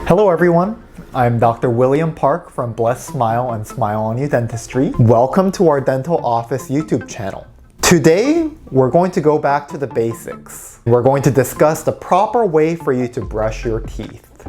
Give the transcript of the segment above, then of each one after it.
Hello everyone, I'm Dr. William Park from Bless Smile and Smile on You Dentistry. Welcome to our dental office YouTube channel. Today, we're going to go back to the basics. We're going to discuss the proper way for you to brush your teeth.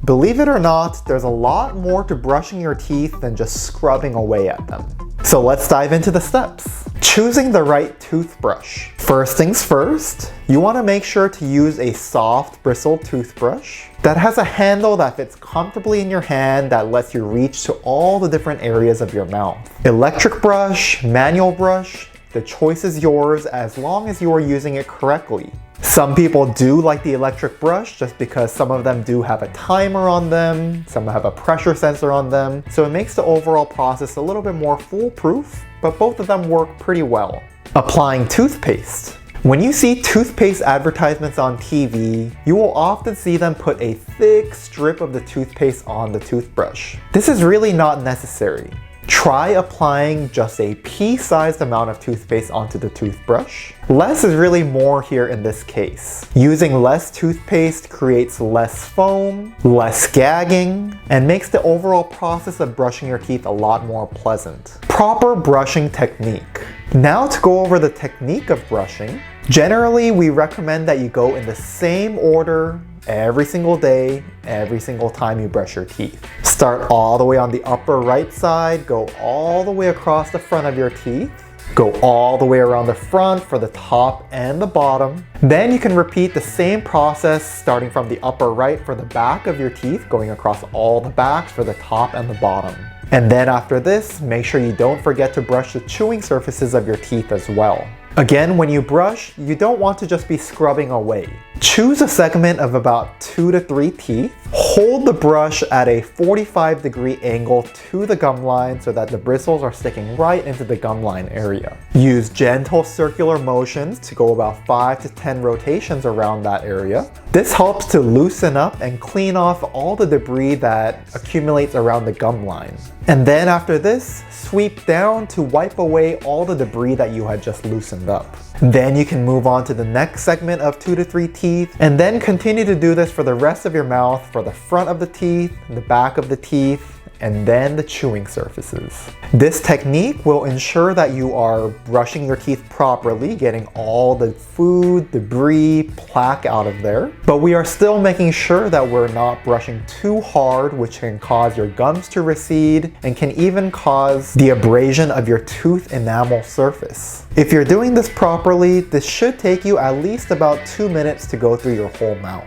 Believe it or not, there's a lot more to brushing your teeth than just scrubbing away at them. So let's dive into the steps. Choosing the right toothbrush. First things first, you want to make sure to use a soft bristled toothbrush that has a handle that fits comfortably in your hand that lets you reach to all the different areas of your mouth. Electric brush, manual brush, the choice is yours as long as you are using it correctly. Some people do like the electric brush just because some of them do have a timer on them, some have a pressure sensor on them, so it makes the overall process a little bit more foolproof, but both of them work pretty well. Applying toothpaste. When you see toothpaste advertisements on TV, you will often see them put a thick strip of the toothpaste on the toothbrush. This is really not necessary. Try applying just a pea-sized amount of toothpaste onto the toothbrush. Less is really more here in this case. Using less toothpaste creates less foam, less gagging, and makes the overall process of brushing your teeth a lot more pleasant. Proper brushing technique. Now to go over the technique of brushing. Generally, we recommend that you go in the same order every single day, every single time you brush your teeth. Start all the way on the upper right side, go all the way across the front of your teeth, go all the way around the front for the top and the bottom. Then you can repeat the same process starting from the upper right for the back of your teeth, going across all the backs for the top and the bottom. And then after this, make sure you don't forget to brush the chewing surfaces of your teeth as well. Again, when you brush, you don't want to just be scrubbing away. Choose a segment of about 2 to 3 teeth. Hold the brush at a 45-degree angle to the gum line so that the bristles are sticking right into the gum line area. Use gentle circular motions to go about 5 to 10 rotations around that area. This helps to loosen up and clean off all the debris that accumulates around the gum line. And then after this, sweep down to wipe away all the debris that you had just loosened up. Then you can move on to the next segment of 2 to 3 teeth, and then continue to do this for the rest of your mouth, for the front of the teeth, the back of the teeth, and then the chewing surfaces. This technique will ensure that you are brushing your teeth properly, getting all the food, debris, plaque out of there. But we are still making sure that we're not brushing too hard, which can cause your gums to recede and can even cause the abrasion of your tooth enamel surface. If you're doing this properly, this should take you at least about 2 minutes to go through your whole mouth.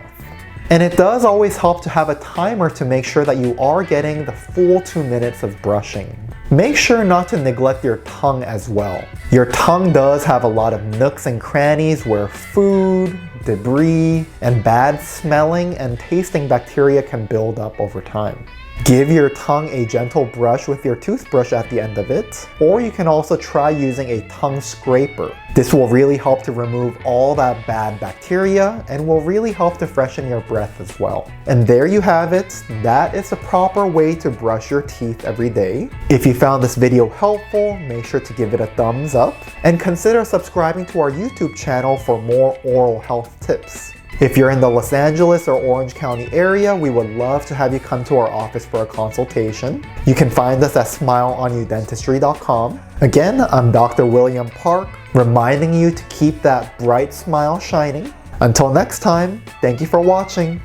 And it does always help to have a timer to make sure that you are getting the full 2 minutes of brushing. Make sure not to neglect your tongue as well. Your tongue does have a lot of nooks and crannies where food, debris, and bad smelling and tasting bacteria can build up over time. Give your tongue a gentle brush with your toothbrush at the end of it, or you can also try using a tongue scraper. This will really help to remove all that bad bacteria and will really help to freshen your breath as well. And there you have it. That is the proper way to brush your teeth every day. If you found this video helpful, make sure to give it a thumbs up and consider subscribing to our YouTube channel for more oral health tips. If you're in the Los Angeles or Orange County area, we would love to have you come to our office for a consultation. You can find us at smileonyouDentistry.com. Again, I'm Dr. William Park, reminding you to keep that bright smile shining. Until next time, thank you for watching.